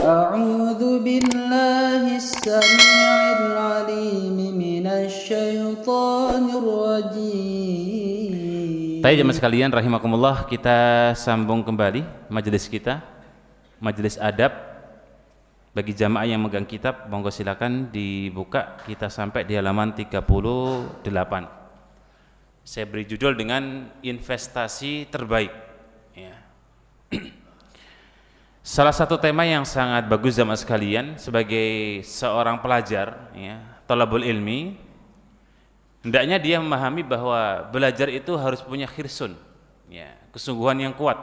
أعوذ بالله السميع العليم من الشيطان الرجيم. Baik jemaah sekalian rahimakumullah, kita sambung kembali majelis kita, majelis adab. Bagi jamaah yang megang kitab, monggo silakan dibuka, kita sampai di halaman 38. Saya beri judul dengan investasi terbaik ya. Salah satu tema yang sangat bagus jamaah sekalian, sebagai seorang pelajar ya, thalabul ilmi, hendaknya dia memahami bahwa belajar itu harus punya khirsun ya, kesungguhan yang kuat.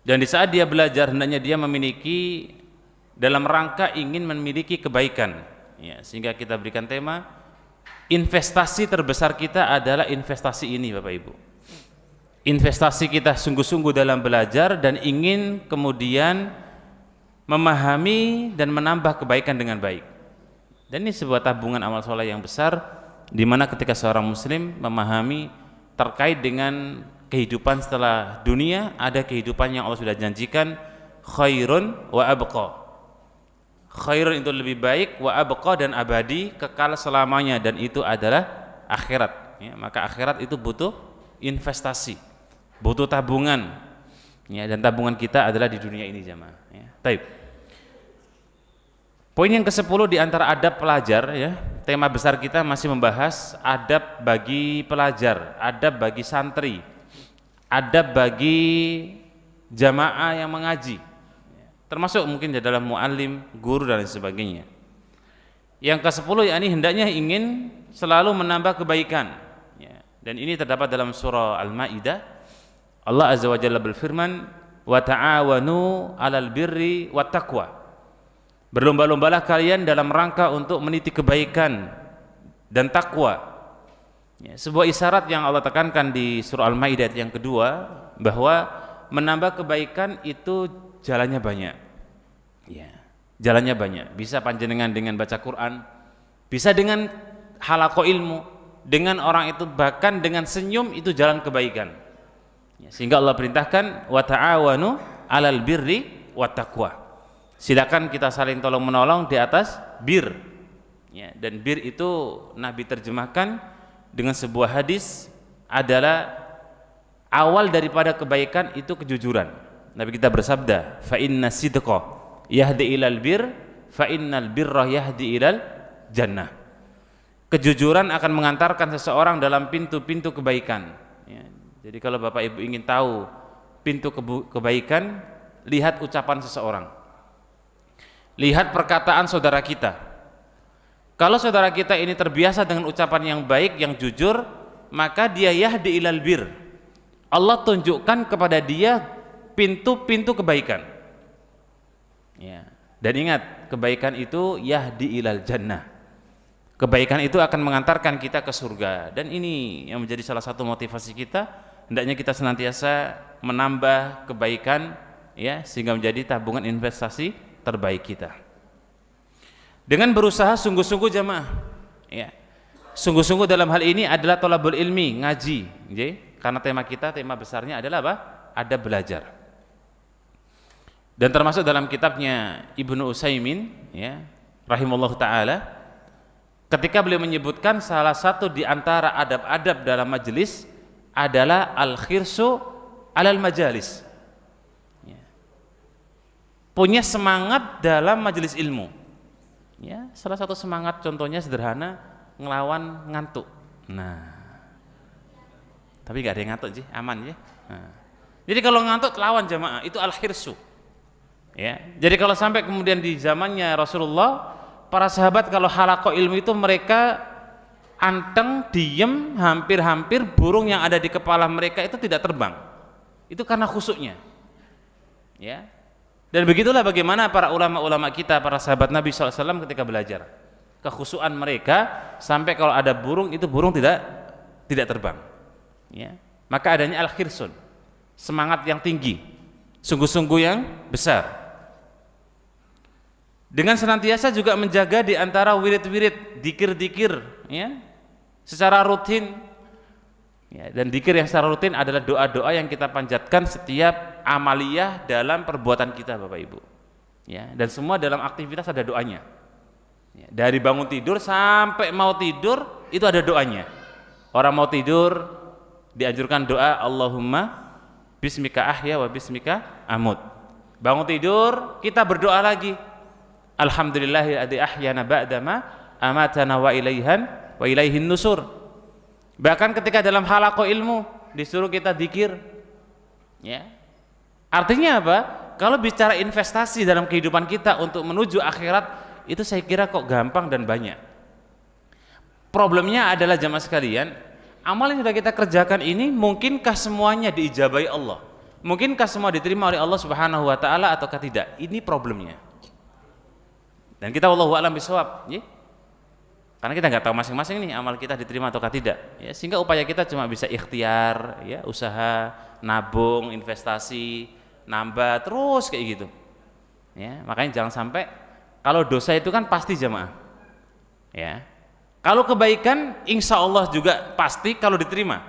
Dan di saat dia belajar, hendaknya dia memiliki dalam rangka ingin memiliki kebaikan ya, sehingga kita berikan tema investasi terbesar kita adalah investasi ini Bapak Ibu. Investasi kita sungguh-sungguh dalam belajar dan ingin kemudian memahami dan menambah kebaikan dengan baik. Dan ini sebuah tabungan amal soleh yang besar, di mana ketika seorang muslim memahami terkait dengan kehidupan setelah dunia, ada kehidupan yang Allah sudah janjikan, khairun wa abqa. Khairun itu lebih baik, wa abqa dan abadi, kekal selamanya, dan itu adalah akhirat ya. Maka akhirat itu butuh investasi, butuh tabungan ya, dan tabungan kita adalah di dunia ini jamaah ya. Baik. Poin yang ke-10 di antara adab pelajar ya, tema besar kita masih membahas adab bagi pelajar, adab bagi santri, adab bagi jamaah yang mengaji, termasuk mungkin di dalam muallim, guru dan lain sebagainya. Yang ke-10 yakni hendaknya ingin selalu menambah kebaikan ya. Dan ini terdapat dalam surah Al-Maidah. Allah Azza wa Jalla berfirman, wa ta'awanu 'alal birri wat taqwa. Berlomba-lombalah kalian dalam rangka untuk meniti kebaikan dan takwa ya, sebuah isyarat yang Allah tekankan di surah Al-Maidah yang kedua, bahwa menambah kebaikan itu jalannya banyak ya, jalannya banyak. Bisa panjenengan dengan baca Quran, bisa dengan halaqah ilmu, dengan orang itu, bahkan dengan senyum, itu jalan kebaikan ya. Sehingga Allah perintahkan wa ta'awanu 'alal birri wat taqwa. Silakan kita saling tolong menolong di atas bir ya. Dan bir itu Nabi terjemahkan dengan sebuah hadis adalah awal daripada kebaikan itu kejujuran. Nabi kita bersabda, fa inna sidqa yahdi ilal bir, fa innal birra yahdi ilal jannah. Kejujuran akan mengantarkan seseorang dalam pintu-pintu kebaikan ya. Jadi kalau Bapak Ibu ingin tahu pintu kebaikan, lihat ucapan seseorang, lihat perkataan saudara kita. Kalau saudara kita ini terbiasa dengan ucapan yang baik, yang jujur, maka dia yahdi ilal bir, Allah tunjukkan kepada dia pintu-pintu kebaikan ya. Dan ingat, kebaikan itu yahdi ilal jannah, kebaikan itu akan mengantarkan kita ke surga. Dan ini yang menjadi salah satu motivasi kita, hendaknya kita senantiasa menambah kebaikan ya, sehingga menjadi tabungan investasi terbaik kita. Dengan berusaha sungguh-sungguh jamaah ya. Sungguh-sungguh dalam hal ini adalah thalabul ilmi, ngaji okay? Karena tema kita, tema besarnya adalah apa? Adab belajar. Dan termasuk dalam kitabnya Ibnu Utsaimin ya, rahimallahu taala, ketika beliau menyebutkan salah satu di antara adab-adab dalam majelis adalah al-khirsu alal majalis ya. Punya semangat dalam majelis ilmu ya. Salah satu semangat contohnya sederhana, ngelawan ngantuk. Nah, tapi gak ada yang ngantuk sih, aman ya. Nah, jadi kalau ngantuk lawan jamaah, itu al-khirsu ya. Jadi kalau sampai kemudian di zamannya Rasulullah, para sahabat kalau halaqah ilmu itu mereka anteng, diem, hampir-hampir burung yang ada di kepala mereka itu tidak terbang. Itu karena khusyuknya ya. Dan begitulah bagaimana para ulama-ulama kita, para sahabat Nabi SAW ketika belajar, kekhusyukan mereka sampai kalau ada burung, itu burung tidak terbang ya. Maka adanya al-khirsun, semangat yang tinggi, sungguh-sungguh yang besar. Dengan senantiasa juga menjaga di antara wirid-wirid, dikir-dikir ya, secara rutin ya. Dan dikir yang secara rutin adalah doa-doa yang kita panjatkan setiap amaliyah dalam perbuatan kita Bapak Ibu Ya, dan semua dalam aktivitas ada doanya. Ya, dari bangun tidur sampai mau tidur itu ada doanya. Orang mau tidur dianjurkan doa Allahumma bismika ahya wa bismika amut. Bangun tidur kita berdoa lagi. Alhamdulillahilladzi ahyana ba'dama amatana wa ilaihin nusur. Bahkan ketika dalam halaqah ilmu disuruh kita zikir. Ya. Artinya apa? Kalau bicara investasi dalam kehidupan kita untuk menuju akhirat, itu saya kira kok gampang dan banyak. Problemnya adalah jamaah sekalian, amal yang sudah kita kerjakan ini mungkinkah semuanya diijabahi Allah? Mungkinkah semua diterima oleh Allah Subhanahu wa taala ataukah tidak? Ini problemnya. Dan kita wallahu a'lam bishawab, ya. Karena kita nggak tahu masing-masing nih amal kita diterima ataukah tidak. Ya, sehingga upaya kita cuma bisa ikhtiar, ya, usaha, nabung, investasi, nambah terus kayak gitu. Ya, makanya jangan sampai kalau dosa itu kan pasti jamaah. Ya. Kalau kebaikan insya Allah juga pasti kalau diterima.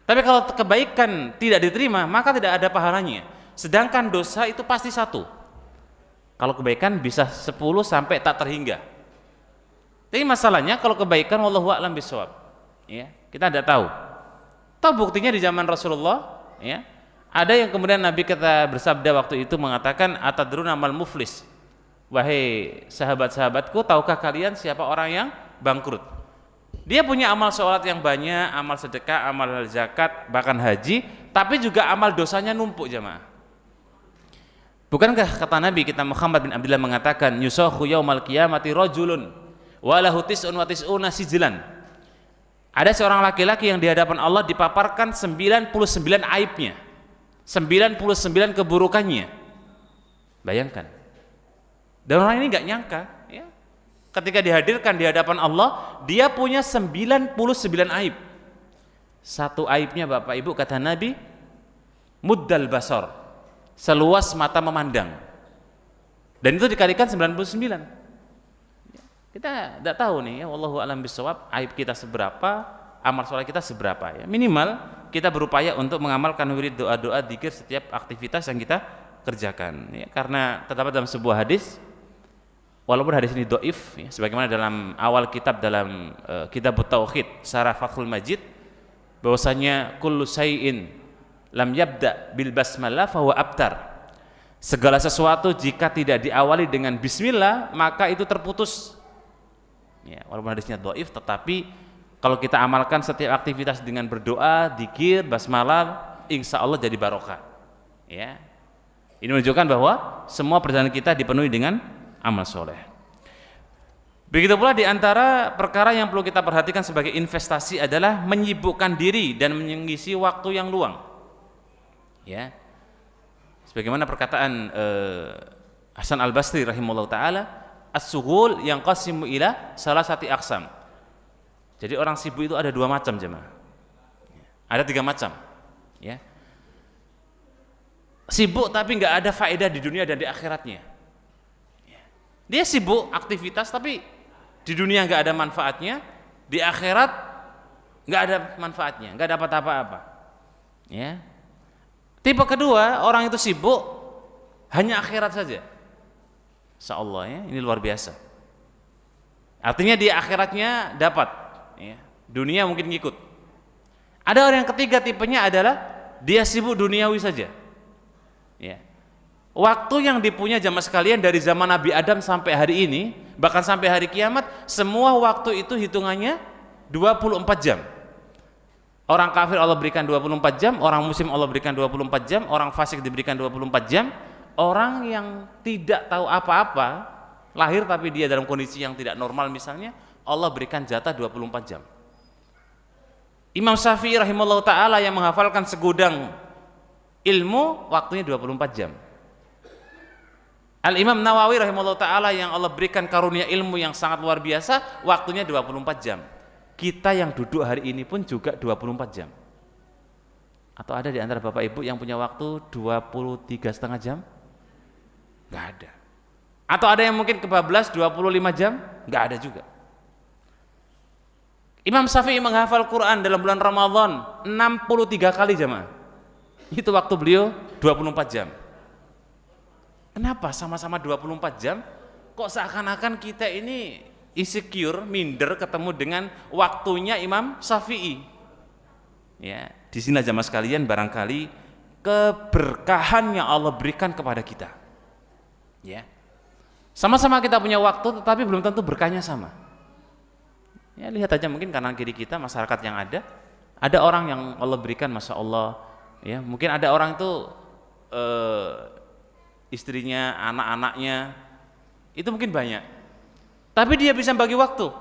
Tapi kalau kebaikan tidak diterima maka tidak ada pahalanya. Sedangkan dosa itu pasti satu. Kalau kebaikan bisa 10 sampai tak terhingga. Tapi masalahnya kalau kebaikan wallahu a'lam bishawab. Ya, kita tidak tahu. Tahu buktinya di zaman Rasulullah, ya. Ada yang kemudian Nabi kita bersabda waktu itu mengatakan atadruna mal muflis. Wahai sahabat-sahabatku, tahukah kalian siapa orang yang bangkrut? Dia punya amal sholat yang banyak, amal sedekah, amal zakat, bahkan haji, tapi juga amal dosanya numpuk jamaah. Bukankah kata Nabi kita Muhammad bin Abdullah mengatakan yusakhu yaumal qiyamati rajulun walahu tis'un wa tis'una sijlan. Ada seorang laki-laki yang di hadapan Allah dipaparkan 99 aibnya, 99 keburukannya. Bayangkan. Dan orang ini nggak nyangka, ya. Ketika dihadirkan di hadapan Allah, dia punya 99 aib. Satu aibnya Bapak Ibu kata Nabi, muddal basar, seluas mata memandang. Dan itu dikalikan 99. Kita tidak tahu nih, ya, wallahu a'lam bishawab, aib kita seberapa, amal soleh kita seberapa, ya. Minimal kita berupaya untuk mengamalkan wirid, doa-doa, dzikir setiap aktivitas yang kita kerjakan, ya. Karena terdapat dalam sebuah hadis, walaupun hadis ini dhaif, ya, sebagaimana dalam awal kitab dalam kitab Tauhid Syarah Fathul Majid, bahwasanya kullu syai'in lam yabda bil basmalah fahuwa abtar. Segala sesuatu jika tidak diawali dengan bismillah maka itu terputus. Ya, walaupun hadisnya dhaif, tetapi kalau kita amalkan setiap aktivitas dengan berdoa, dzikir, basmalah, insya Allah jadi barokah. Ya, ini menunjukkan bahwa semua perjalanan kita dipenuhi dengan amal soleh. Begitu pula di antara perkara yang perlu kita perhatikan sebagai investasi adalah menyibukkan diri dan mengisi waktu yang luang. Ya, sebagaimana perkataan Hasan Al-Basri rahimahullah ta'ala, as-sughul yang qasimu ila salasati aqsam. Jadi orang sibuk itu ada dua macam jemaah. Ada tiga macam. Ya. Sibuk tapi nggak ada faedah di dunia dan di akhiratnya. Dia sibuk aktivitas tapi di dunia nggak ada manfaatnya, di akhirat nggak ada manfaatnya, nggak dapat apa-apa. Ya. Tipe kedua, orang itu sibuk hanya akhirat saja. Insyaallah, ya, ini luar biasa. Artinya di akhiratnya dapat, ya. Dunia mungkin ngikut. Ada orang yang ketiga tipenya adalah dia sibuk duniawi saja. Ya. Waktu yang dipunya jamaah sekalian dari zaman Nabi Adam sampai hari ini, bahkan sampai hari kiamat, semua waktu itu hitungannya 24 jam. Orang kafir Allah berikan 24 jam, orang muslim Allah berikan 24 jam, orang fasik diberikan 24 jam. Orang yang tidak tahu apa-apa, lahir tapi dia dalam kondisi yang tidak normal misalnya, Allah berikan jatah 24 jam. Imam Syafi'i rahimahullah ta'ala yang menghafalkan segudang ilmu, waktunya 24 jam. Al-Imam Nawawi rahimahullah ta'ala yang Allah berikan karunia ilmu yang sangat luar biasa, waktunya 24 jam. Kita yang duduk hari ini pun juga 24 jam. Atau ada di antara Bapak Ibu yang punya waktu 23,5 jam? Nggak ada. Atau ada yang mungkin kebablas 25 jam? Nggak ada juga. Imam Syafi'i menghafal Quran dalam bulan Ramadan 63 kali jamaah. Itu waktu beliau 24 jam. Kenapa sama-sama 24 jam kok seakan-akan kita ini insecure, minder ketemu dengan waktunya Imam Syafi'i. Ya, di sini jamaah sekalian barangkali keberkahan yang Allah berikan kepada kita. Ya. Sama-sama kita punya waktu tetapi belum tentu berkahnya sama. Ya, lihat aja mungkin kanan kiri kita masyarakat yang ada orang yang Allah berikan Masya Allah, ya, mungkin ada orang itu istrinya, anak-anaknya itu mungkin banyak, tapi dia bisa bagi waktu,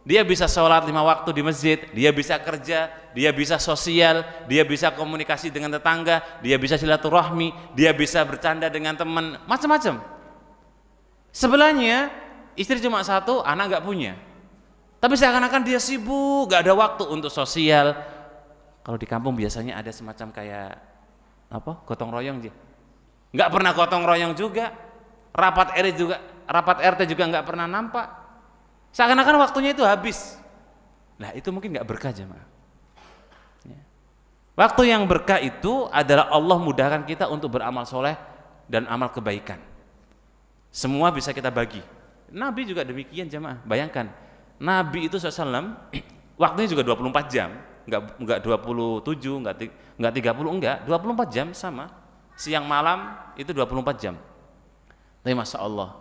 dia bisa sholat 5 waktu di masjid, dia bisa kerja, dia bisa sosial, dia bisa komunikasi dengan tetangga, dia bisa silaturahmi, dia bisa bercanda dengan teman, macam-macam. Sebelahnya istri cuma satu, anak nggak punya, tapi seakan-akan dia sibuk, nggak ada waktu untuk sosial. Kalau di kampung biasanya ada semacam kayak apa, gotong royong sih, nggak pernah gotong royong juga, rapat RT juga nggak pernah nampak, seakan-akan waktunya itu habis. Nah itu mungkin nggak berkah jemaah. Ya. Waktu yang berkah itu adalah Allah mudahkan kita untuk beramal soleh dan amal kebaikan. Semua bisa kita bagi. Nabi juga demikian jemaah. Bayangkan, Nabi itu SAW waktunya juga 24 jam, enggak 27, enggak 30, enggak, 24 jam sama. Siang malam itu 24 jam. Tapi Masya Allah,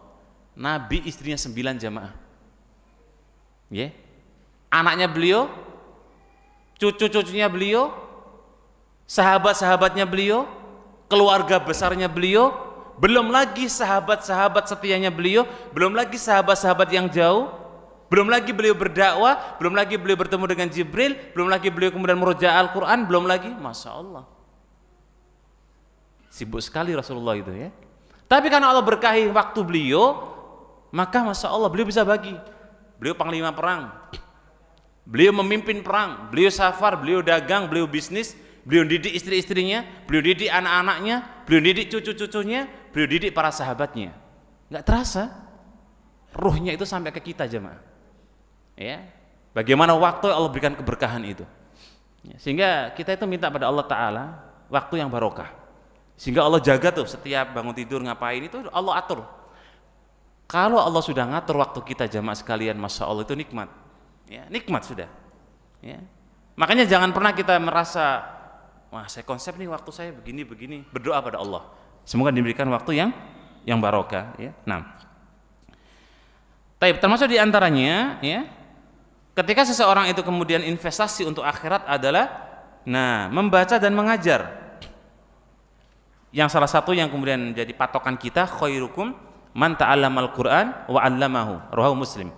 Nabi istrinya 9 jamaah. Ya. Anaknya beliau, cucu-cucunya beliau, sahabat-sahabatnya beliau, keluarga besarnya beliau, belum lagi sahabat-sahabat setianya beliau, belum lagi sahabat-sahabat yang jauh, belum lagi beliau berdakwah, belum lagi beliau bertemu dengan Jibril, belum lagi beliau kemudian merujaah Al-Quran, belum lagi, Masya Allah, sibuk sekali Rasulullah itu ya. Tapi karena Allah berkahi waktu beliau, maka Masya Allah beliau bisa bagi. Beliau panglima perang, beliau memimpin perang, beliau safar, beliau dagang, beliau bisnis, beliau didik istri-istrinya, beliau didik anak-anaknya, beliau didik cucu-cucunya, beliau didik para sahabatnya. Nggak terasa ruhnya itu sampai ke kita jemaah. Ya, bagaimana waktu Allah berikan keberkahan itu. Ya, sehingga kita itu minta pada Allah Ta'ala waktu yang barokah. Sehingga Allah jaga tuh setiap bangun tidur ngapain itu Allah atur. Kalau Allah sudah ngatur waktu kita jamaah sekalian, Masya Allah itu nikmat. Ya, nikmat sudah. Ya. Makanya jangan pernah kita merasa, wah saya konsep nih waktu saya begini. Berdoa pada Allah. Semoga diberikan waktu yang barokah. Ya. Nah, termasuk diantaranya, ya, ketika seseorang itu kemudian investasi untuk akhirat adalah, membaca dan mengajar. Yang salah satu yang kemudian jadi patokan kita, khairukum man ta'allamal Qur'an wa 'allamahu, rawahu Muslim.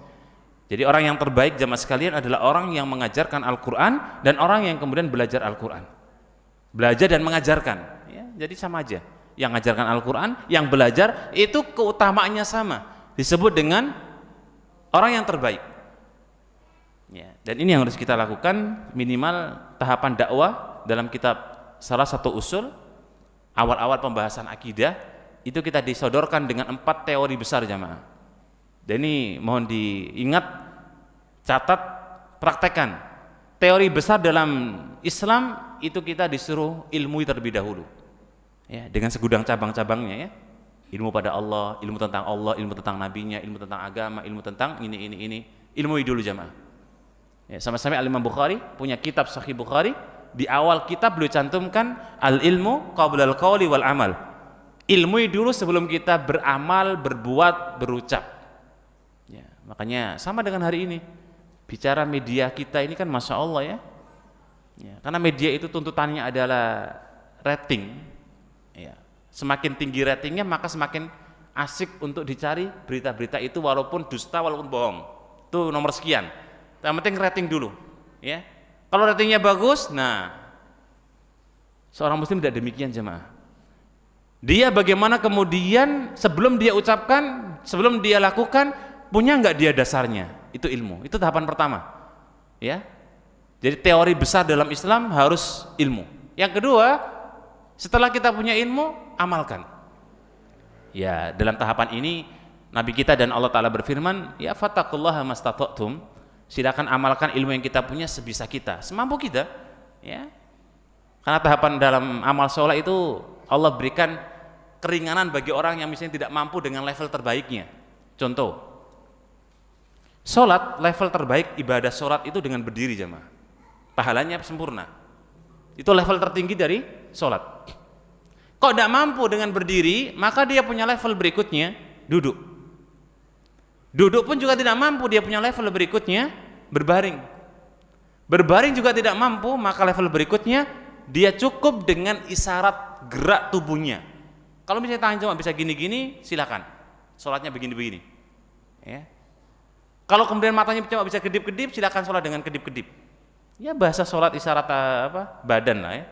Jadi orang yang terbaik jamaah sekalian adalah orang yang mengajarkan Al-Qur'an dan orang yang kemudian belajar Al-Qur'an. Belajar dan mengajarkan, ya, jadi sama aja. Yang mengajarkan Al-Qur'an, yang belajar itu keutamaannya sama. Disebut dengan orang yang terbaik. Ya, dan ini yang harus kita lakukan minimal tahapan dakwah dalam kitab salah satu usul. Awal-awal pembahasan akidah itu kita disodorkan dengan 4 teori besar jamaah. Dan ini mohon diingat, catat, praktekkan. Teori besar dalam Islam itu kita disuruh ilmu terlebih dahulu. Ya, dengan segudang cabang-cabangnya ya. Ilmu pada Allah, ilmu tentang Allah, ilmu tentang nabinya, ilmu tentang agama, ilmu tentang ini. Ilmu dulu jamaah. Ya, sama-sama Al-Imam Bukhari punya kitab Sahih Bukhari. Di awal kitab beliau cantumkan al-ilmu qabla al-qawli wal amal. Ilmu dulu sebelum kita beramal, berbuat, berucap. Ya, makanya sama dengan hari ini. Bicara media kita ini kan Masya Allah ya. Ya, karena media itu tuntutannya adalah rating. Ya, semakin tinggi ratingnya maka semakin asik untuk dicari berita-berita itu walaupun dusta, walaupun bohong. Itu nomor sekian. Yang penting rating dulu. Ya. Kalau ratingnya bagus, seorang muslim tidak demikian jemaah. Dia bagaimana kemudian sebelum dia ucapkan, sebelum dia lakukan, punya enggak dia dasarnya? Itu ilmu. Itu tahapan pertama. Ya. Jadi teori besar dalam Islam harus ilmu. Yang kedua, setelah kita punya ilmu, amalkan. Ya, dalam tahapan ini Nabi kita dan Allah Ta'ala berfirman, ya fattaqullaha mastata'tum. Silakan amalkan ilmu yang kita punya sebisa kita, semampu kita, ya. Karena tahapan dalam amal soleh itu Allah berikan keringanan bagi orang yang misalnya tidak mampu dengan level terbaiknya. Contoh, sholat level terbaik ibadah sholat itu dengan berdiri jamaah. Pahalanya sempurna. Itu level tertinggi dari sholat. Kok tidak mampu dengan berdiri, maka dia punya level berikutnya duduk. Duduk pun juga tidak mampu, dia punya level berikutnya berbaring. Berbaring juga tidak mampu, maka level berikutnya dia cukup dengan isyarat gerak tubuhnya. Kalau misalnya tangan cuma bisa gini-gini, silakan. Sholatnya begini-begini. Ya. Kalau kemudian matanya cuma bisa kedip-kedip, silakan sholat dengan kedip-kedip. Ya bahasa sholat isyarat badan lah ya.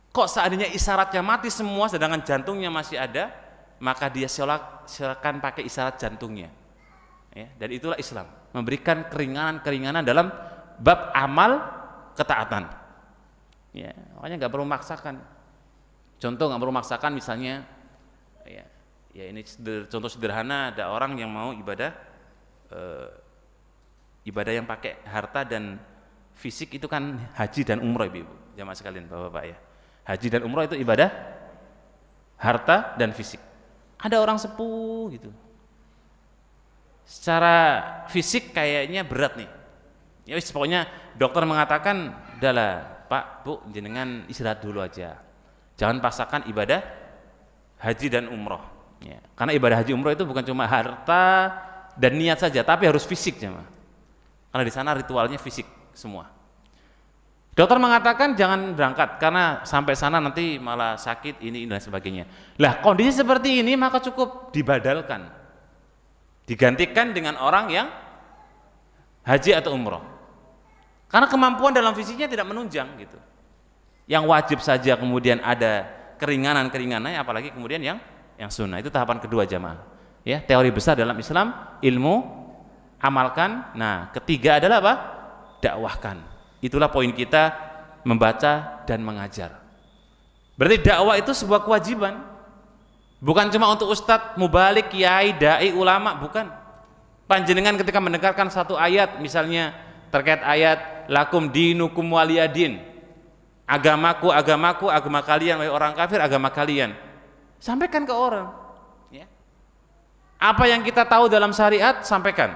Kok seandainya isyaratnya mati semua sedangkan jantungnya masih ada, maka dia silakan pakai isyarat jantungnya. Ya, dan itulah Islam, memberikan keringanan-keringanan dalam bab amal ketaatan. Ya, makanya nggak perlu memaksakan. Contoh nggak perlu memaksakan misalnya, ya ini contoh sederhana, ada orang yang mau ibadah yang pakai harta dan fisik itu kan haji dan umroh, ibu jamaah sekalian, bapak-bapak ya. Haji dan umroh itu ibadah harta dan fisik. Ada orang sepuh gitu, secara fisik kayaknya berat nih. Ya wis, pokoknya dokter mengatakan, "Udahlah, Pak, Bu, jenengan istirahat dulu aja. Jangan paksakan ibadah haji dan umroh." Ya, karena ibadah haji umroh itu bukan cuma harta dan niat saja, tapi harus fisik jemaah. Karena di sana ritualnya fisik semua. Dokter mengatakan jangan berangkat karena sampai sana nanti malah sakit ini dan sebagainya. Lah, kondisi seperti ini maka cukup dibadalkan. Digantikan dengan orang yang haji atau umroh. Karena kemampuan dalam fisiknya tidak menunjang gitu. Yang wajib saja kemudian ada keringanan-keringanannya, apalagi kemudian yang sunnah. Itu tahapan kedua jamaah. Ya, teori besar dalam Islam, ilmu, amalkan. Nah, ketiga adalah apa? Dakwahkan. Itulah poin kita, membaca dan mengajar. Berarti dakwah itu sebuah kewajiban. Bukan cuma untuk ustadz, mubalik, kiai, dai, ulama, bukan. Panjenengan ketika mendengarkan satu ayat, misalnya terkait ayat lakum dinukum waliyadin, agamaku, agama kalian, wahai orang kafir, agama kalian. Sampaikan ke orang. Ya. Apa yang kita tahu dalam syariat, sampaikan.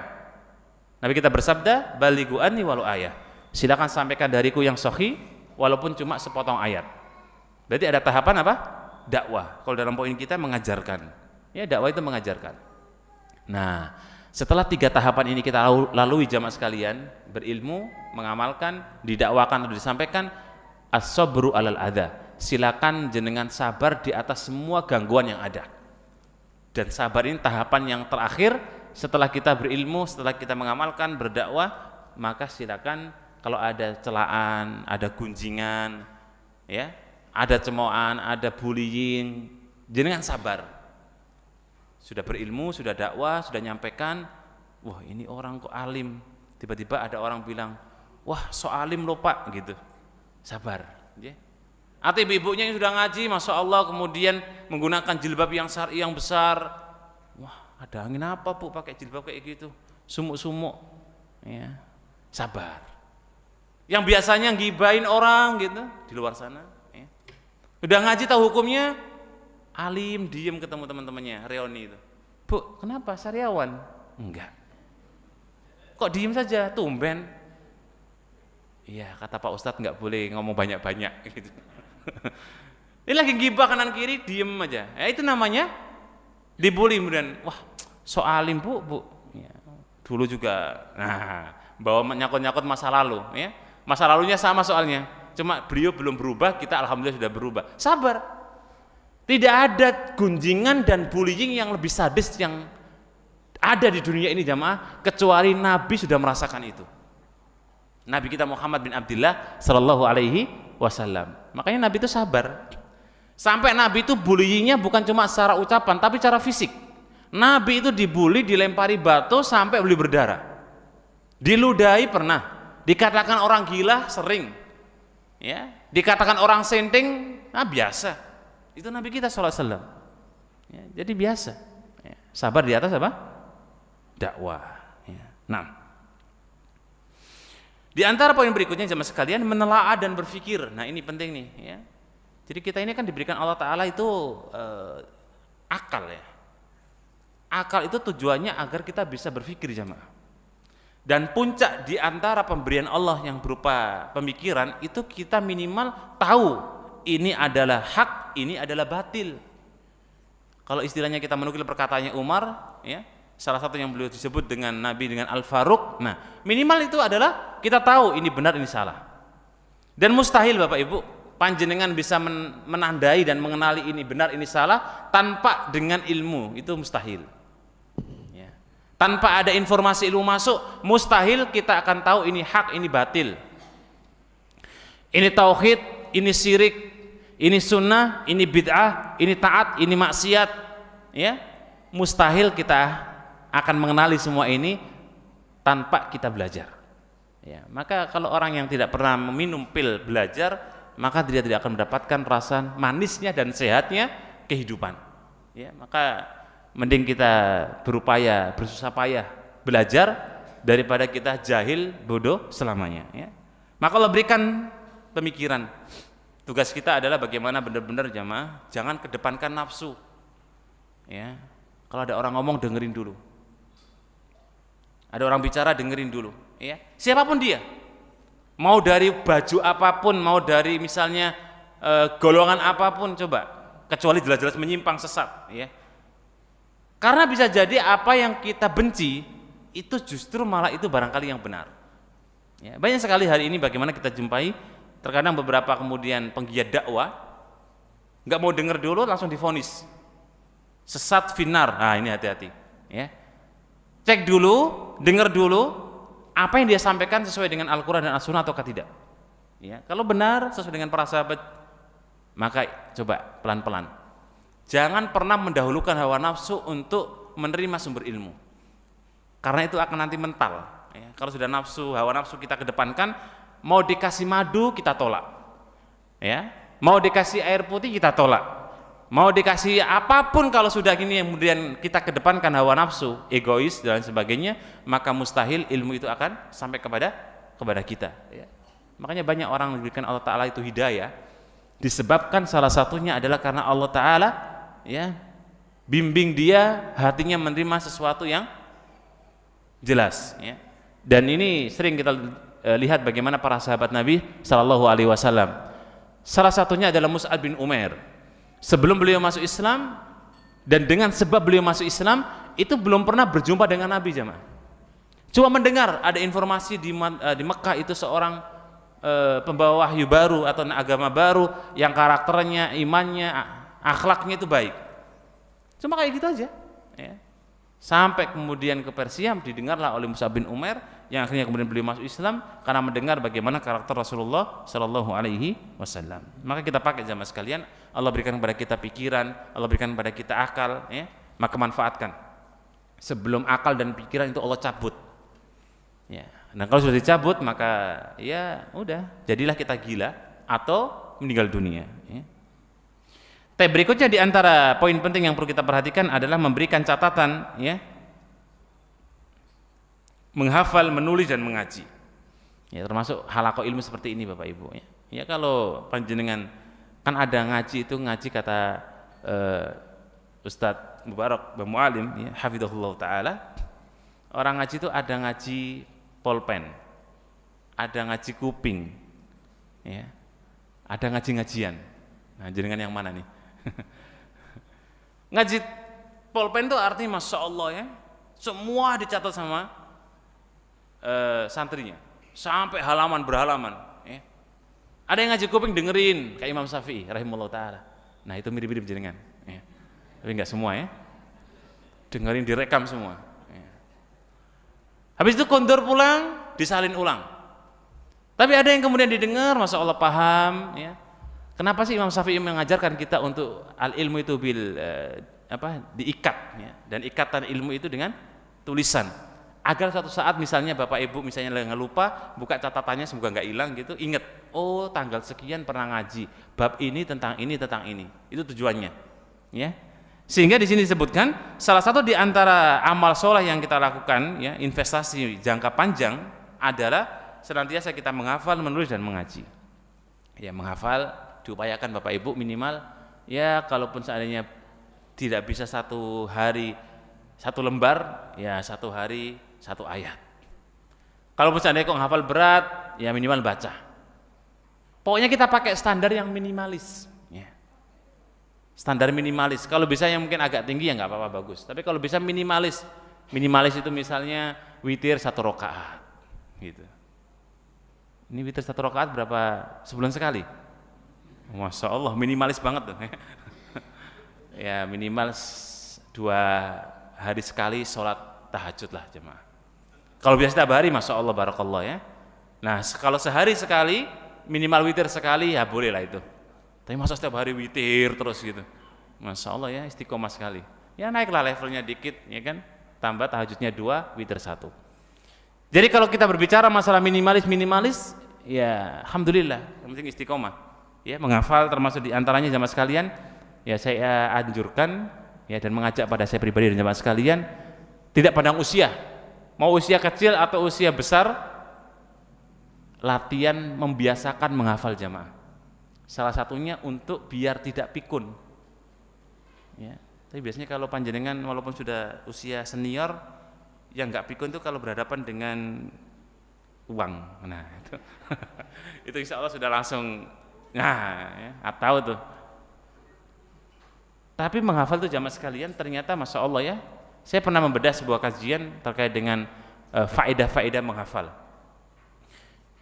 Nabi kita bersabda, balighu anni walau ayah. Silakan sampaikan dariku yang sahih walaupun cuma sepotong ayat. Berarti ada tahapan apa? Dakwah. Kalau dalam poin kita mengajarkan. Ya, dakwah itu mengajarkan. Nah, setelah 3 tahapan ini kita lalui jamaah sekalian, berilmu, mengamalkan, didakwakan atau disampaikan, as-sabru alal adza. Silakan jenengan sabar di atas semua gangguan yang ada. Dan sabar ini tahapan yang terakhir setelah kita berilmu, setelah kita mengamalkan, berdakwah, maka silakan kalau ada celaan, ada gunjingan, ya, ada cemoohan, ada bullying, jenengan sabar. Sudah berilmu, sudah dakwah, sudah nyampaikan, wah ini orang kok alim. Tiba-tiba ada orang bilang, wah so alim loh Pak, gitu. Sabar. Ya. Atau ibu-ibunya yang sudah ngaji, masya Allah, kemudian menggunakan jilbab yang syar'i yang besar. Wah ada angin apa Bu pakai jilbab kayak gitu? Sumuk-sumuk. Ya. Sabar. Yang biasanya ngibain orang gitu di luar sana, ya. Udah ngaji tahu hukumnya, alim, diem ketemu teman-temannya, reuni itu. Bu, kenapa sariawan? Enggak. Kok diem saja, tumben? Iya, kata Pak Ustadz nggak boleh ngomong banyak-banyak gitu. Ini lagi ngibah kanan kiri, diem aja. Ya, itu namanya dibully kemudian. Wah, so alim Bu. Ya, dulu juga, nah, bawa nyakut-nyakut masa lalu, ya. Masa lalunya sama soalnya, cuma beliau belum berubah, kita alhamdulillah sudah berubah. Sabar. Tidak ada gunjingan dan bullying yang lebih sadis yang ada di dunia ini jamaah, kecuali Nabi sudah merasakan itu. Nabi kita Muhammad bin Abdullah sallallahu alaihi wasallam. Makanya Nabi itu sabar. Sampai Nabi itu bullyingnya bukan cuma secara ucapan, tapi secara fisik. Nabi itu dibully, dilempari batu sampai beli berdarah. Diludahi pernah. Dikatakan orang gila sering, ya. Dikatakan orang senting, biasa. Itu Nabi kita sallallahu alaihi wasallam. Ya, jadi biasa. Ya. Sabar di atas apa? Dakwah. Ya. Nah, di antara poin berikutnya jemaah sekalian, menelaah dan berpikir. Nah ini penting nih. Ya. Jadi kita ini kan diberikan Allah Ta'ala itu akal ya. Akal itu tujuannya agar kita bisa berpikir jamaah. Dan puncak di antara pemberian Allah yang berupa pemikiran itu kita minimal tahu ini adalah hak, ini adalah batil. Kalau istilahnya kita menukil perkataannya Umar, ya, salah satu yang beliau disebut dengan Nabi dengan Al-Faruq. Nah, minimal itu adalah kita tahu ini benar, ini salah. Dan mustahil Bapak Ibu panjenengan bisa menandai dan mengenali ini benar ini salah tanpa dengan ilmu, itu mustahil ya. Tanpa ada informasi ilmu masuk, mustahil kita akan tahu ini hak, ini batil, ini tauhid, ini syirik, ini sunnah, ini bid'ah, ini taat, ini maksiat ya. Mustahil kita akan mengenali semua ini tanpa kita belajar ya. Maka kalau orang yang tidak pernah meminum pil belajar, maka dia tidak akan mendapatkan rasa manisnya dan sehatnya kehidupan ya. Maka mending kita berupaya, bersusah payah belajar daripada kita jahil bodoh selamanya ya. Maka Allah berikan pemikiran. Tugas kita adalah bagaimana benar-benar jamaah jangan kedepankan nafsu ya. Kalau ada orang ngomong dengerin dulu, ada orang bicara dengerin dulu ya. Siapapun dia, mau dari baju apapun, mau dari misalnya golongan apapun, coba, kecuali jelas-jelas menyimpang sesat ya. Karena bisa jadi apa yang kita benci itu justru malah itu barangkali yang benar ya. Banyak sekali hari ini bagaimana kita jumpai terkadang beberapa kemudian penggiat dakwah nggak mau dengar dulu langsung divonis sesat finar. Nah ini hati-hati ya, cek dulu, dengar dulu apa yang dia sampaikan sesuai dengan Al-Quran dan As-Sunnah ataukah tidak ya. Kalau benar sesuai dengan para sahabat, maka coba pelan-pelan, jangan pernah mendahulukan hawa nafsu untuk menerima sumber ilmu, karena itu akan nanti mental ya. Kalau sudah nafsu, hawa nafsu kita kedepankan, mau dikasih madu kita tolak ya, mau dikasih air putih kita tolak, mau dikasih apapun, kalau sudah gini kemudian kita kedepankan hawa nafsu, egois dan sebagainya, maka mustahil ilmu itu akan sampai kepada kita ya. Makanya banyak orang diberikan Allah Ta'ala itu hidayah disebabkan salah satunya adalah karena Allah Ta'ala ya bimbing dia hatinya menerima sesuatu yang jelas ya. Dan ini sering kita lihat bagaimana para sahabat Nabi Sallallahu Alaihi Wasallam. Salah satunya adalah Mus'ab bin Umair. Sebelum beliau masuk Islam dan dengan sebab beliau masuk Islam itu belum pernah berjumpa dengan Nabi jemaah. Cuma mendengar ada informasi di Mekah itu seorang pembawa wahyu baru atau agama baru yang karakternya, imannya, akhlaknya itu baik. Cuma kayak gitu aja ya. Sampai kemudian ke Persia didengarlah oleh Mus'ab bin Umair yang akhirnya kemudian beliau masuk Islam karena mendengar bagaimana karakter Rasulullah Shallallahu Alaihi Wasallam. Maka kita pakai jamaah sekalian, Allah berikan kepada kita pikiran, Allah berikan kepada kita akal ya, maka manfaatkan. Sebelum akal dan pikiran itu Allah cabut ya. Nah kalau sudah dicabut maka ya udah, jadilah kita gila atau meninggal dunia ya. Berikutnya di antara poin penting yang perlu kita perhatikan adalah memberikan catatan ya, menghafal, menulis dan mengaji ya, termasuk halaqah ilmu seperti ini Bapak Ibu ya. Ya kalau panjenengan kan ada ngaji itu, ngaji kata Ustadz Mubarak Mualim ya, hafizahullah taala, orang ngaji itu ada ngaji polpen, ada ngaji kuping ya, ada ngaji-ngajian. Nah jenengan yang mana nih? Ngaji polpen itu artinya Masya Allah ya, semua dicatat sama santrinya sampai halaman berhalaman ya. Ada yang ngaji kuping dengerin kayak Imam Syafi'i rahimahullah ta'ala. Nah itu mirip-mirip jenengan ya. Tapi enggak semua ya, dengerin direkam semua ya. Habis itu kondur pulang disalin ulang. Tapi ada yang kemudian didengar Masya Allah paham ya. Kenapa sih Imam Syafi'i mengajarkan kita untuk al-ilmu itu diikat ya, dan ikatan ilmu itu dengan tulisan, agar suatu saat misalnya Bapak Ibu misalnya nggak lupa, buka catatannya semoga nggak hilang gitu, ingat, oh tanggal sekian pernah ngaji bab ini tentang ini, itu tujuannya ya. Sehingga di sini disebutkan salah satu di antara amal soleh yang kita lakukan ya, investasi jangka panjang adalah senantiasa kita menghafal, menulis dan mengaji ya. Menghafal diupayakan Bapak Ibu minimal ya kalaupun seandainya tidak bisa satu hari satu lembar, ya satu hari satu ayat. Kalau seandainya kok hafal berat, ya minimal baca. Pokoknya kita pakai standar yang minimalis. Ya. Standar minimalis. Kalau bisa yang mungkin agak tinggi ya nggak apa-apa, bagus. Tapi kalau bisa minimalis, minimalis itu misalnya witir 1 rakaat, gitu. Ini witir 1 rakaat berapa sebulan sekali? Masya Allah, minimalis banget tuh. Ya minimal 2 hari sekali sholat tahajud lah jemaah. Kalau biasa setiap hari, Masya Allah, barakallah ya. Nah kalau sehari sekali, minimal witir sekali, ya boleh lah itu. Tapi masa setiap hari witir terus gitu, Masya Allah ya, istiqomah sekali. Ya naiklah levelnya dikit, ya kan. Tambah tahajudnya 2, witir 1. Jadi kalau kita berbicara masalah minimalis, ya alhamdulillah, yang penting istiqomah. Ya menghafal termasuk diantaranya jamaah sekalian, ya saya anjurkan ya dan mengajak pada saya pribadi dan jamaah sekalian, tidak pandang usia, mau usia kecil atau usia besar, latihan membiasakan menghafal jamaah. Salah satunya untuk biar tidak pikun. Ya, tapi biasanya kalau panjenengan walaupun sudah usia senior, yang nggak pikun itu kalau berhadapan dengan uang. Nah itu, itu insya Allah sudah langsung, nah ya, atau tuh. Tapi menghafal itu jamaah sekalian ternyata Masya Allah ya, saya pernah membedah sebuah kajian terkait dengan faedah-faedah menghafal.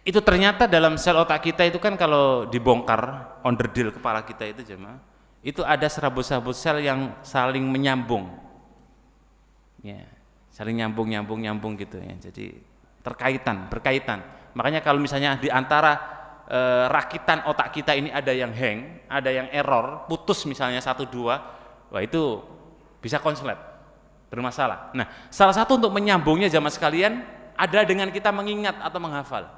Itu ternyata dalam sel otak kita itu kan kalau dibongkar onderdil kepala kita itu jemaah, itu ada serabut-serabut sel yang saling menyambung, ya, saling nyambung gitu ya. Jadi berkaitan. Makanya kalau misalnya di antara rakitan otak kita ini ada yang hang, ada yang error, putus misalnya 1, 2, wah itu bisa konslet, bermasalah. Nah, salah satu untuk menyambungnya jamaah sekalian adalah dengan kita mengingat atau menghafal.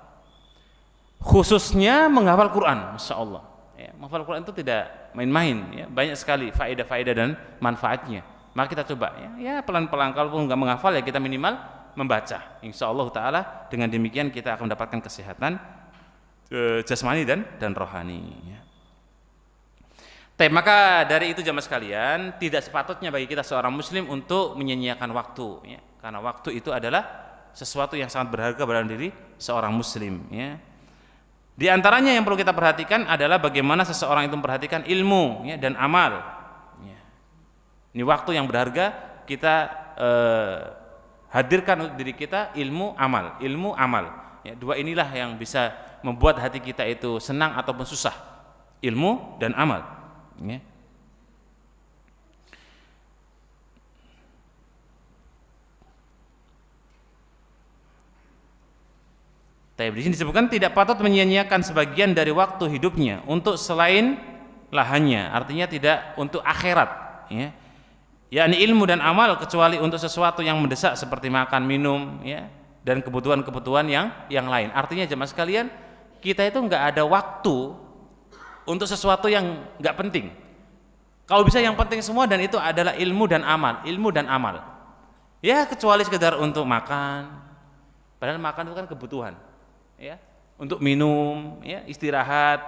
Khususnya menghafal Quran, Masya Allah. Ya, menghafal Quran itu tidak main-main, ya, banyak sekali faedah-faedah dan manfaatnya. Maka kita coba, ya pelan-pelan. Kalaupun nggak menghafal ya kita minimal membaca. Insya Allah Taala dengan demikian kita akan mendapatkan kesehatan jasmani dan rohani. Ya. Maka dari itu jamaah sekalian, tidak sepatutnya bagi kita seorang Muslim untuk menyia-nyiakan waktu, ya. Karena waktu itu adalah sesuatu yang sangat berharga dalam diri seorang Muslim. Ya. Di antaranya yang perlu kita perhatikan adalah bagaimana seseorang itu memperhatikan ilmu, ya, dan amal. Ya. Ini waktu yang berharga kita hadirkan untuk diri kita, ilmu amal. Ya, 2 inilah yang bisa membuat hati kita itu senang ataupun susah, ilmu dan amal. Ya. Di sini disebutkan tidak patut menyia-nyiakan sebagian dari waktu hidupnya untuk selain lahannya, artinya tidak untuk akhirat, ya. Yakni ilmu dan amal, kecuali untuk sesuatu yang mendesak seperti makan, minum, ya, dan kebutuhan-kebutuhan yang lain. Artinya jemaah sekalian, kita itu nggak ada waktu untuk sesuatu yang nggak penting. Kalau bisa yang penting semua, dan itu adalah ilmu dan amal. Ya kecuali sekedar untuk makan, padahal makan itu kan kebutuhan, ya, untuk minum, ya, istirahat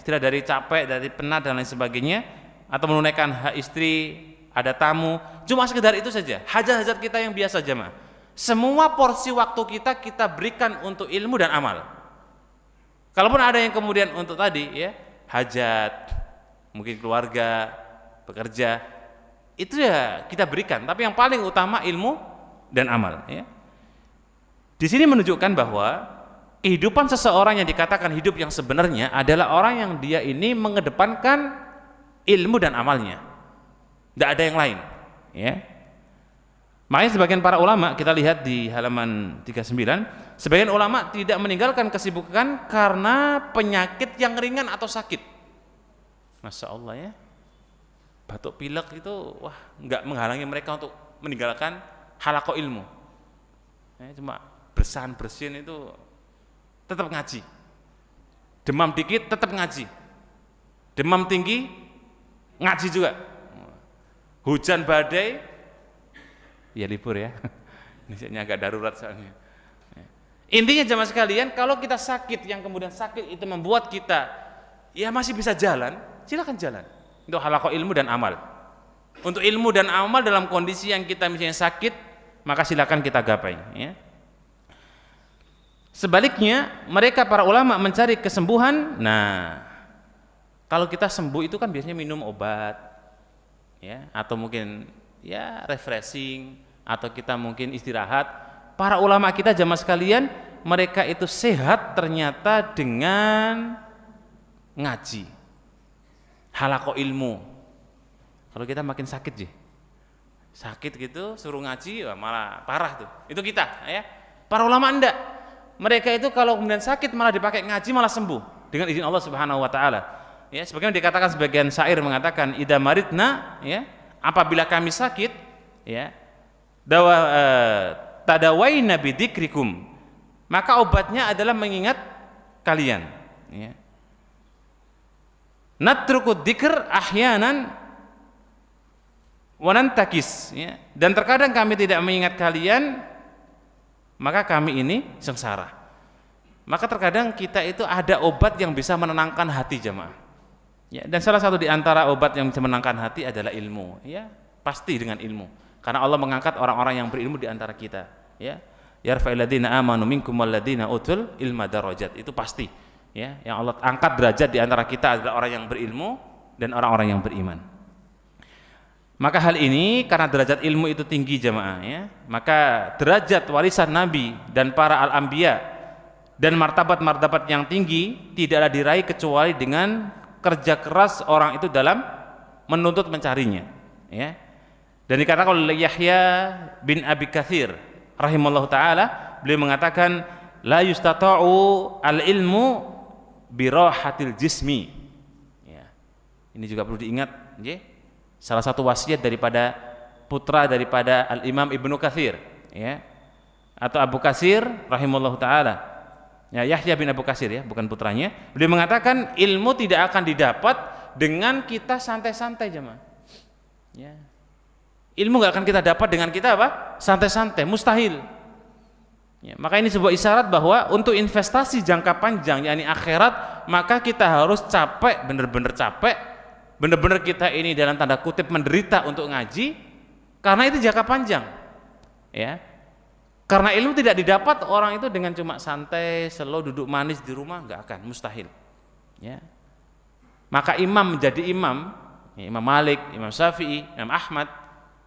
dari capek, dari penat dan lain sebagainya, atau menunaikan hak istri, ada tamu, cuma sekedar itu saja, hajat-hajat kita yang biasa jemaah. Semua porsi waktu kita berikan untuk ilmu dan amal. Kalaupun ada yang kemudian untuk tadi, ya, hajat, mungkin keluarga, bekerja, itu ya kita berikan. Tapi yang paling utama ilmu dan amal. Ya. Di sini menunjukkan bahwa kehidupan seseorang yang dikatakan hidup yang sebenarnya adalah orang yang dia ini mengedepankan ilmu dan amalnya. Tidak ada yang lain. Ya. Makanya sebagian para ulama, kita lihat di halaman 39, sebagian ulama tidak meninggalkan kesibukan karena penyakit yang ringan atau sakit. Masya Allah ya, batuk pilek itu wah nggak menghalangi mereka untuk meninggalkan halaqah ilmu. Ya, cuma bersin itu tetap ngaji. Demam dikit tetap ngaji. Demam tinggi ngaji juga. Hujan badai ya libur ya. Ini agak darurat soalnya. Intinya jemaah sekalian, kalau kita sakit yang kemudian sakit itu membuat kita ya masih bisa jalan, silakan jalan. Untuk halaqah ilmu dan amal. Untuk ilmu dan amal dalam kondisi yang kita misalnya sakit, maka silakan kita gapai, ya. Sebaliknya, mereka para ulama mencari kesembuhan. Nah, kalau kita sembuh itu kan biasanya minum obat, ya, atau mungkin ya refreshing, atau kita mungkin istirahat. Para ulama kita jamaah sekalian, mereka itu sehat ternyata dengan ngaji, halaqah ilmu. Kalau kita makin sakit sakit gitu suruh ngaji, wah, malah parah tuh. Itu kita, ya. Para ulama enggak. Mereka itu kalau kemudian sakit malah dipakai ngaji malah sembuh dengan izin Allah Subhanahu wa taala. Ya, sebagaimana dikatakan sebagian syair mengatakan idza maridna, ya, apabila kami sakit, ya, tadawaina bidzikrikum, maka obatnya adalah mengingat kalian, ya. Natrukud dzikr ahyanan wa nantakis, ya. Dan terkadang kami tidak mengingat kalian, maka kami ini sengsara. Maka terkadang kita itu ada obat yang bisa menenangkan hati jamaah. Ya, dan salah satu di antara obat yang bisa menenangkan hati adalah ilmu, ya, pasti dengan ilmu. Karena Allah mengangkat orang-orang yang berilmu di antara kita, ya. Yarfa'il ladzina amanu minkum walladzina utul ilma darajat. Itu pasti, ya. Yang Allah angkat derajat di antara kita adalah orang yang berilmu dan orang-orang yang beriman. Maka hal ini karena derajat ilmu itu tinggi jamaah, ya, maka derajat warisan Nabi dan para al-anbiya dan martabat-martabat yang tinggi tidaklah diraih kecuali dengan kerja keras orang itu dalam menuntut mencarinya, ya. Dan dikatakan oleh Yahya bin Abi Katsir rahimallahu taala, beliau mengatakan la yustata'u al-ilmu birahatil jismi, ya. Ini juga perlu diingat, ya. Salah satu wasiat daripada putra daripada Al-Imam Ibnu Katsir, ya, atau Abu Katsir rahimallahu taala, ya, Yahya bin Abu Katsir, ya, bukan putranya. Beliau mengatakan ilmu tidak akan didapat dengan kita santai-santai jemaah, ya. Ilmu nggak akan kita dapat dengan kita apa? Santai-santai, mustahil, ya. Maka ini sebuah isyarat bahwa untuk investasi jangka panjang yakni akhirat, maka kita harus capek, benar-benar capek, benar-benar kita ini dalam tanda kutip menderita untuk ngaji, karena itu jangka panjang, ya. Karena ilmu tidak didapat orang itu dengan cuma santai, slow, duduk manis di rumah, nggak akan, mustahil, ya. Maka imam menjadi imam, ya, Imam Malik, Imam Syafi'i, Imam Ahmad,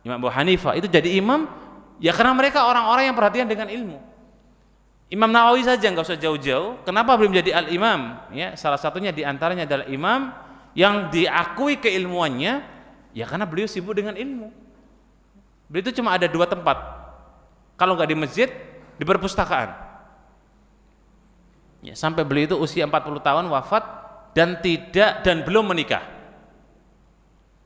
Imam Abu Hanifah itu jadi imam, ya karena mereka orang-orang yang perhatian dengan ilmu. Imam Nawawi saja nggak usah jauh-jauh, kenapa belum jadi al-imam? Ya, salah satunya diantaranya adalah imam yang diakui keilmuannya, ya karena beliau sibuk dengan ilmu. Beliau itu cuma ada 2 tempat, kalau nggak di masjid, di perpustakaan, ya, sampai beliau itu usia 40 tahun wafat dan belum menikah,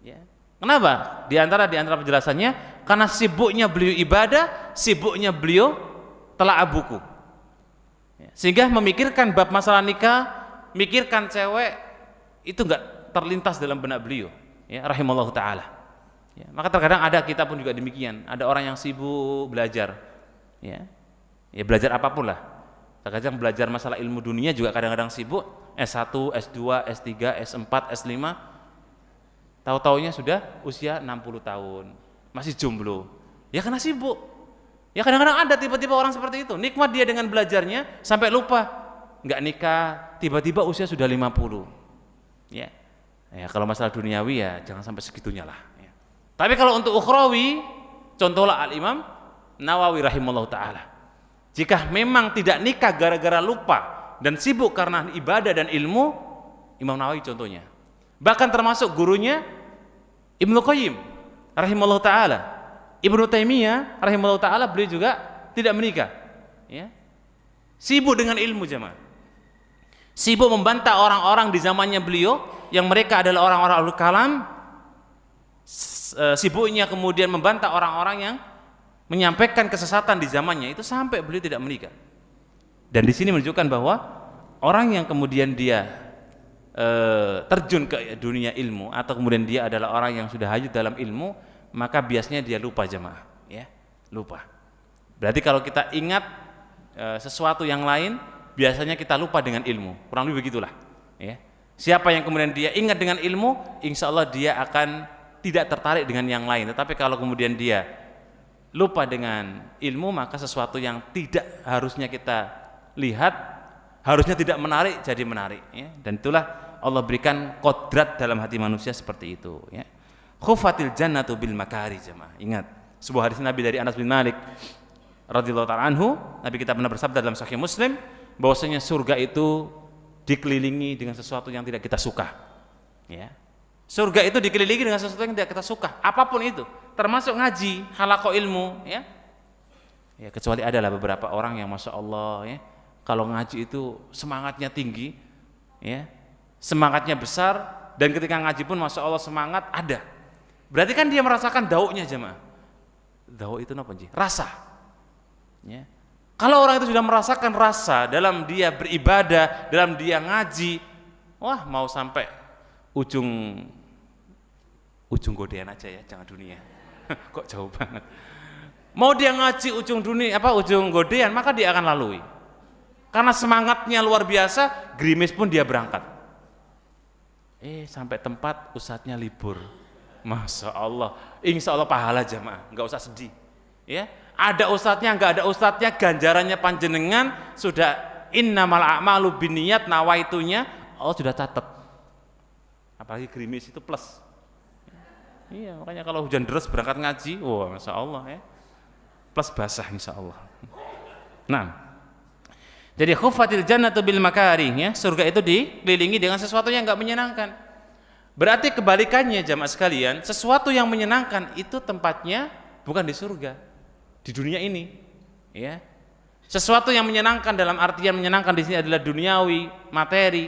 ya. Kenapa? Di antara penjelasannya karena sibuknya beliau ibadah, sibuknya beliau telaah buku, ya. Sehingga memikirkan bab masalah nikah, mikirkan cewek itu enggak terlintas dalam benak beliau, ya, rahimallahu taala, ya. Maka terkadang ada, kita pun juga demikian, ada orang yang sibuk belajar, ya belajar apapun lah. Terkadang belajar masalah ilmu dunia juga kadang-kadang sibuk, S1, S2, S3, S4, S5, tahu-taunya sudah usia 60 tahun masih jomblo, ya karena sibuk. Ya kadang-kadang ada tiba-tiba orang seperti itu, nikmat dia dengan belajarnya sampai lupa, nggak nikah, tiba-tiba usia sudah 50, ya. Ya kalau masalah duniawi ya jangan sampai segitunya lah, ya. Tapi kalau untuk ukhrawi, contohlah Al-Imam Nawawi rahimahullah ta'ala, jika memang tidak nikah gara-gara lupa dan sibuk karena ibadah dan ilmu, Imam Nawawi contohnya. Bahkan termasuk gurunya Ibnu Qayyim rahimahullah ta'ala, Ibnu Taimiyah rahimahullah ta'ala, beliau juga tidak menikah, ya. Sibuk dengan ilmu jemaah, sibuk membantah orang-orang di zamannya beliau yang mereka adalah orang-orang ahlul kalam, sibuknya kemudian membantah orang-orang yang menyampaikan kesesatan di zamannya itu sampai beliau tidak menikah. Dan di sini menunjukkan bahwa orang yang kemudian dia terjun ke dunia ilmu atau kemudian dia adalah orang yang sudah hajat dalam ilmu, maka biasanya dia lupa jemaah, ya, lupa. Berarti kalau kita ingat sesuatu yang lain, biasanya kita lupa dengan ilmu, kurang lebih begitulah, ya. Siapa yang kemudian dia ingat dengan ilmu, insya Allah dia akan tidak tertarik dengan yang lain. Tetapi kalau kemudian dia lupa dengan ilmu, maka sesuatu yang tidak harusnya kita lihat, harusnya tidak menarik, jadi menarik, ya. Dan itulah Allah berikan kodrat dalam hati manusia seperti itu, ya. Khufatil jannatu bil makari, jemaah. Ingat, sebuah hadis Nabi dari Anas bin Malik radhiyallahu ta'ala anhu, Nabi kita pernah bersabda dalam Sahih Muslim bahwasanya surga itu dikelilingi dengan sesuatu yang tidak kita suka, ya. Surga itu dikelilingi dengan sesuatu yang tidak kita suka, apapun itu, termasuk ngaji, halaqah ilmu, ya. Ya, kecuali adalah beberapa orang yang masya Allah, ya, kalau ngaji itu semangatnya tinggi, ya, semangatnya besar, dan ketika ngaji pun masya Allah semangat ada. Berarti kan dia merasakan dauknya, jemaah. Dauk itu apa sih? Rasa, ya. Kalau orang itu sudah merasakan rasa dalam dia beribadah, dalam dia ngaji, wah, mau sampai ujung godean aja ya, jangan dunia. Kok jauh banget. Mau dia ngaji ujung dunia, ujung godean, maka dia akan lalui. Karena semangatnya luar biasa, gerimis pun dia berangkat. Sampai tempat ustadznya libur. Masya Allah, insya Allah pahala jamaah, nggak usah sedih. Ya. Ada ustadznya, nggak ada ustadznya, ganjarannya panjenengan sudah innamal a'malu binniyat, nawaitunya Allah sudah catat. Apalagi gerimis itu plus. Iya, makanya kalau hujan deras berangkat ngaji, wah masya Allah, ya. Plus basah insya Allah. Nah, jadi khufatil jannatu bil makari, ya, surga itu dikelilingi dengan sesuatu yang nggak menyenangkan. Berarti kebalikannya jamaah sekalian, sesuatu yang menyenangkan itu tempatnya bukan di surga, di dunia ini, ya. Sesuatu yang menyenangkan dalam artian menyenangkan di sini adalah duniawi, materi,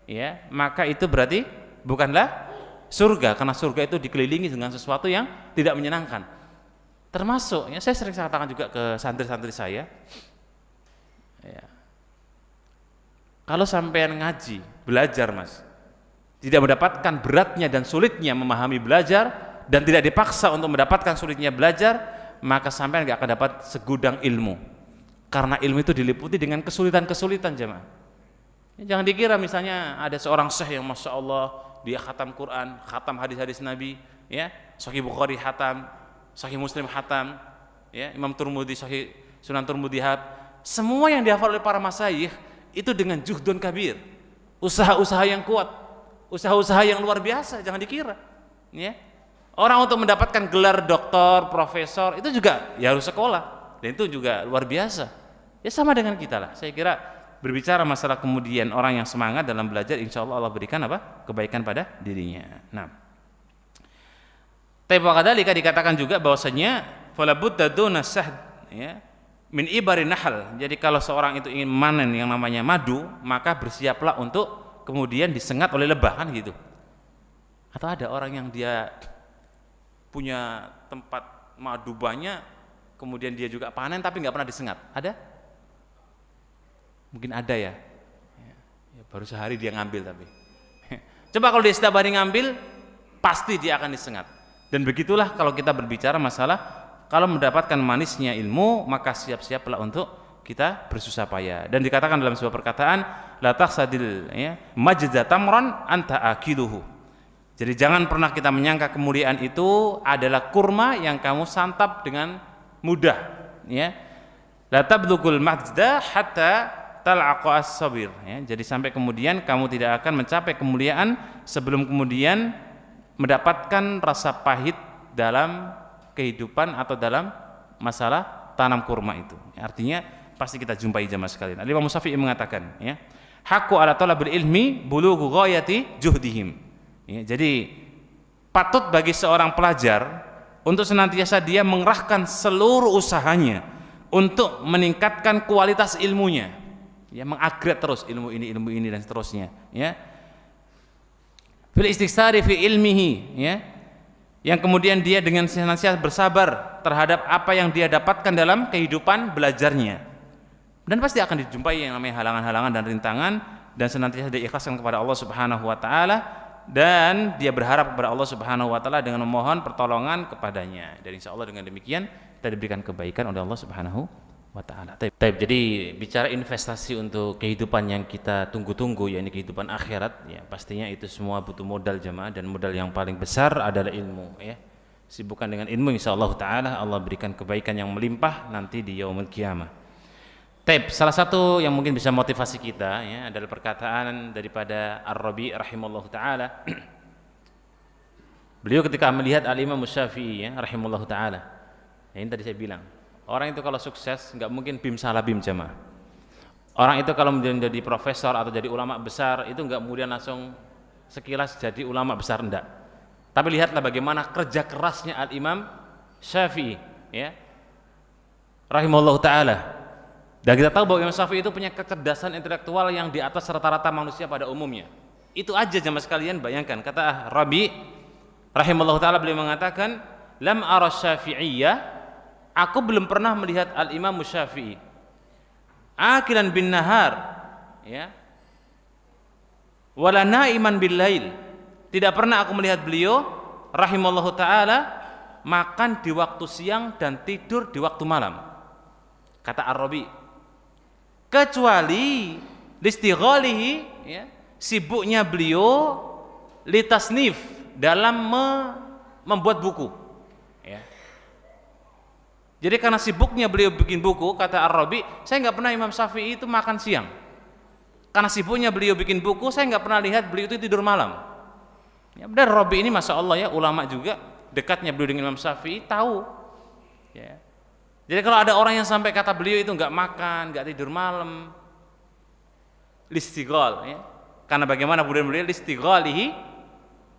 ya, maka itu berarti bukanlah surga, karena surga itu dikelilingi dengan sesuatu yang tidak menyenangkan. Termasuk, ya, saya sering katakan juga ke santri-santri saya, ya, kalau sampean ngaji, belajar mas, tidak mendapatkan beratnya dan sulitnya memahami belajar, dan tidak dipaksa untuk mendapatkan sulitnya belajar, maka sampean nggak akan dapat segudang ilmu. Karena ilmu itu diliputi dengan kesulitan-kesulitan, jemaah. Ya, jangan dikira misalnya ada seorang syekh yang masya Allah dia khatam Quran, khatam hadis-hadis Nabi, ya, Sahih Bukhari khatam, Sahih Muslim khatam, ya, Imam Turmudi Sahih Sunan Turmudi semua yang dihafal oleh para masyayikh itu dengan juhdun kabir, usaha-usaha yang kuat, usaha-usaha yang luar biasa, jangan dikira, ya. Orang untuk mendapatkan gelar doktor, profesor itu juga ya harus sekolah, dan itu juga luar biasa. Ya sama dengan kita lah. Saya kira berbicara masalah kemudian orang yang semangat dalam belajar, insya Allah Allah berikan kebaikan pada dirinya. Nah, Taibakadalika dikatakan juga bahwasanya falabudda duna sahd, ya, min ibari nahal. Jadi kalau seorang itu ingin memanen yang namanya madu, maka bersiaplah untuk kemudian disengat oleh lebah, kan gitu. Atau ada orang yang dia punya tempat madu banyak, kemudian dia juga panen tapi nggak pernah disengat. Ada? Mungkin ada ya. Ya, baru sehari dia ngambil tapi. Coba kalau dia setiap hari ngambil, pasti dia akan disengat. Dan begitulah kalau kita berbicara masalah kalau mendapatkan manisnya ilmu, maka siap-siaplah untuk kita bersusah payah. Dan dikatakan dalam sebuah perkataan, la taqsadil, ya, majza tamran anta akiluhu. Jadi jangan pernah kita menyangka kemuliaan itu adalah kurma yang kamu santap dengan mudah, ya. La tablughul majda hatta tal'aqa as-sabir, ya. Jadi sampai kemudian kamu tidak akan mencapai kemuliaan sebelum kemudian mendapatkan rasa pahit dalam kehidupan atau dalam masalah tanam kurma itu. Artinya pasti kita jumpai jamaah sekalian. Imam Syafi'i mengatakan, ya, haqqu ala talabil ilmi bulughu ghayati juhdihim. Ya, jadi patut bagi seorang pelajar untuk senantiasa dia mengerahkan seluruh usahanya untuk meningkatkan kualitas ilmunya, ya, mengupgrade terus ilmu ini dan seterusnya, ya. Fil istighsari fi ilmihi, ya, yang kemudian dia dengan senantiasa bersabar terhadap apa yang dia dapatkan dalam kehidupan belajarnya, dan pasti akan dijumpai yang namanya halangan-halangan dan rintangan, dan senantiasa diikhlaskan kepada Allah Subhanahu wa taala, dan dia berharap kepada Allah Subhanahu wa taala dengan memohon pertolongan kepadanya, dan insya Allah dengan demikian kita diberikan kebaikan oleh Allah Subhanahu wa taala. Taib. Jadi bicara investasi untuk kehidupan yang kita tunggu-tunggu, yakni kehidupan akhirat, ya pastinya itu semua butuh modal jemaah, dan modal yang paling besar adalah ilmu, ya. Sibukkan dengan ilmu, insyaallah taala Allah berikan kebaikan yang melimpah nanti di yaumul qiyamah. Taib, salah satu yang mungkin bisa motivasi kita, ya, adalah perkataan daripada Ar-Rabi rahimallahu taala. Beliau ketika melihat Al-Imam Syafi'i, ya, rahimallahu taala. Ya, ini tadi saya bilang, orang itu kalau sukses nggak mungkin bim salah bim jamaah. Orang itu kalau menjadi profesor atau jadi ulama besar itu nggak kemudian langsung sekilas jadi ulama besar, enggak. Tapi lihatlah bagaimana kerja kerasnya Al-Imam Syafi'i, ya, rahimallahu taala. Dan kita tahu bahwa Imam Syafi'i itu punya kecerdasan intelektual yang di atas rata-rata manusia pada umumnya. Itu aja jamaah sekalian, bayangkan, kata Rabi rahimallahu taala, beliau mengatakan, lam ara Syafi'iyya, aku belum pernah melihat Al-Imam Syafi'i akilan bin nahar, ya, wala naiman bil lail. Tidak pernah aku melihat beliau rahimallahu taala makan di waktu siang dan tidur di waktu malam, kata Ar-Rabi, kecuali listighalihi, ya, sibuknya beliau litasnif, dalam membuat buku, ya. Jadi karena sibuknya beliau bikin buku, kata Ar-Rabi, saya nggak pernah Imam Syafi'i itu makan siang. Karena sibuknya beliau bikin buku, saya nggak pernah lihat beliau itu tidur malam. Ya, dan Rabi ini masya Allah, ya, ulama juga, dekatnya beliau dengan Imam Syafi'i, tahu, ya. Jadi kalau ada orang yang sampai kata beliau itu nggak makan, nggak tidur malam, listighal, ya, karena bagaimana kemudian beliau listighalihi,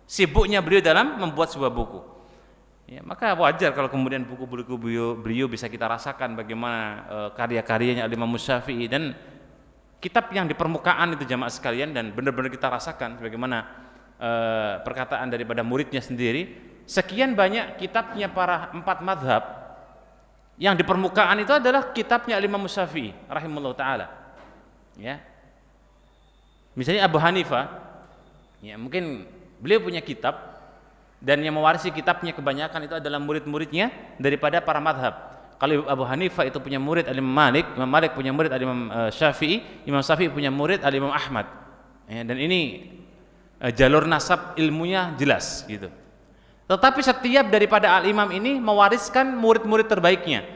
sibuknya beliau dalam membuat sebuah buku, ya, maka wajar kalau kemudian buku-buku beliau bisa kita rasakan bagaimana karya-karyanya Al-Imam Syafi'i, dan kitab yang di permukaan itu jamaah sekalian, dan benar-benar kita rasakan bagaimana perkataan daripada muridnya sendiri. Sekian banyak kitabnya para 4 madhab, yang di permukaan itu adalah kitabnya Al-Imam Syafi'i rahimahullah ta'ala, ya. Misalnya Abu Hanifah, ya, mungkin beliau punya kitab, dan yang mewarisi kitabnya kebanyakan itu adalah murid-muridnya daripada para madhab. Kalau Abu Hanifah itu punya murid Al-Imam Malik, Imam Malik punya murid Al-Imam Syafi'i, Imam Syafi'i punya murid Al-Imam Ahmad, ya, dan ini jalur nasab ilmunya jelas, gitu. Tetapi setiap daripada al-imam ini mewariskan murid-murid terbaiknya.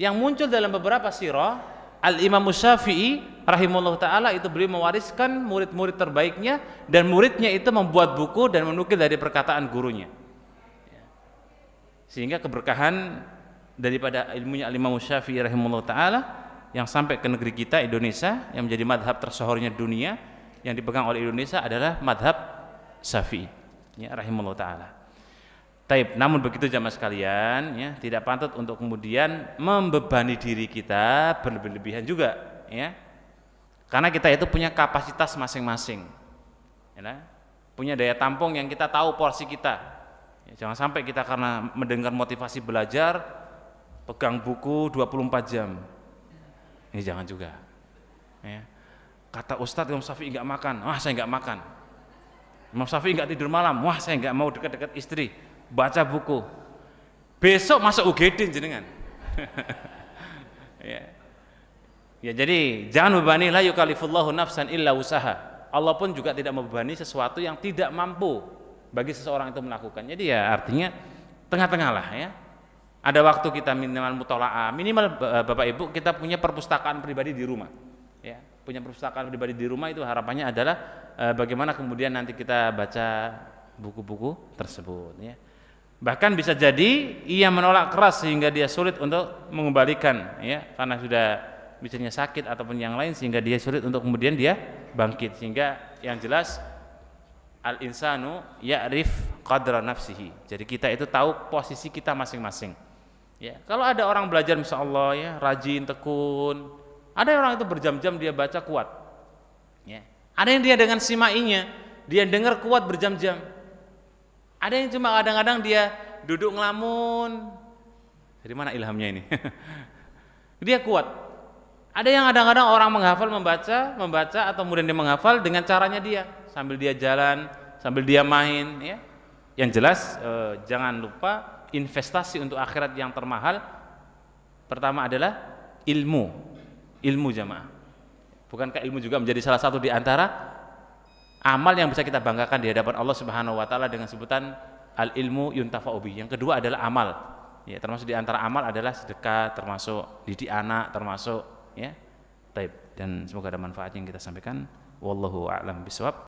Yang muncul dalam beberapa sirah, Al-Imam Syafi'i rahimahullah ta'ala itu beliau mewariskan murid-murid terbaiknya, dan muridnya itu membuat buku dan menukil dari perkataan gurunya. Sehingga keberkahan daripada ilmunya Al-Imam Syafi'i rahimahullah ta'ala yang sampai ke negeri kita Indonesia, yang menjadi madhab tersohornya dunia, yang dipegang oleh Indonesia adalah madhab Syafi'i, ya, rahimahullah ta'ala. Taib, namun begitu jamaah sekalian, ya, tidak patut untuk kemudian membebani diri kita berlebihan juga, ya, karena kita itu punya kapasitas masing-masing, ya, punya daya tampung yang kita tahu porsi kita, ya, jangan sampai kita karena mendengar motivasi belajar pegang buku 24 jam, ini jangan juga, ya. Kata Ustadz Imam Syafi'i nggak makan, wah saya nggak makan. Imam Syafi'i nggak tidur malam, wah saya nggak mau dekat-dekat istri. Baca buku, besok masuk UGD jenengan. Ya. Ya, jadi jangan membebani, la yukallifullahu nafsan illa usaha. Allah pun juga tidak membebani sesuatu yang tidak mampu bagi seseorang itu melakukan. Jadi ya artinya tengah-tengah lah, ya. Ada waktu kita minimal mutola'ah, minimal Bapak Ibu kita punya perpustakaan pribadi di rumah, ya. Punya perpustakaan pribadi di rumah itu harapannya adalah bagaimana kemudian nanti kita baca buku-buku tersebut, ya. Bahkan bisa jadi ia menolak keras sehingga dia sulit untuk mengembalikan, ya, karena sudah misalnya sakit ataupun yang lain, sehingga dia sulit untuk kemudian dia bangkit. Sehingga yang jelas al-insanu ya'rif qadra nafsihi. Jadi kita itu tahu posisi kita masing-masing, ya. Kalau ada orang belajar insyaallah, ya, rajin, tekun, ada orang itu berjam-jam dia baca kuat, ya. Ada yang dia dengan simainya dia dengar kuat berjam-jam. Ada yang cuma kadang-kadang dia duduk ngelamun. Dari mana ilhamnya ini? Dia kuat. Ada yang kadang-kadang orang menghafal membaca atau kemudian dia menghafal dengan caranya dia, sambil dia jalan, sambil dia main, ya. Yang jelas jangan lupa investasi untuk akhirat yang termahal pertama adalah ilmu jamaah. Bukankah ilmu juga menjadi salah satu di antara amal yang bisa kita banggakan di hadapan Allah Subhanahu wa taala dengan sebutan al ilmu yuntafa'u bihi. Yang kedua adalah amal. Ya, termasuk di antara amal adalah sedekah, termasuk didik anak, termasuk ya. Taib. Dan semoga ada manfaat yang kita sampaikan. Wallahu a'lam bishawab.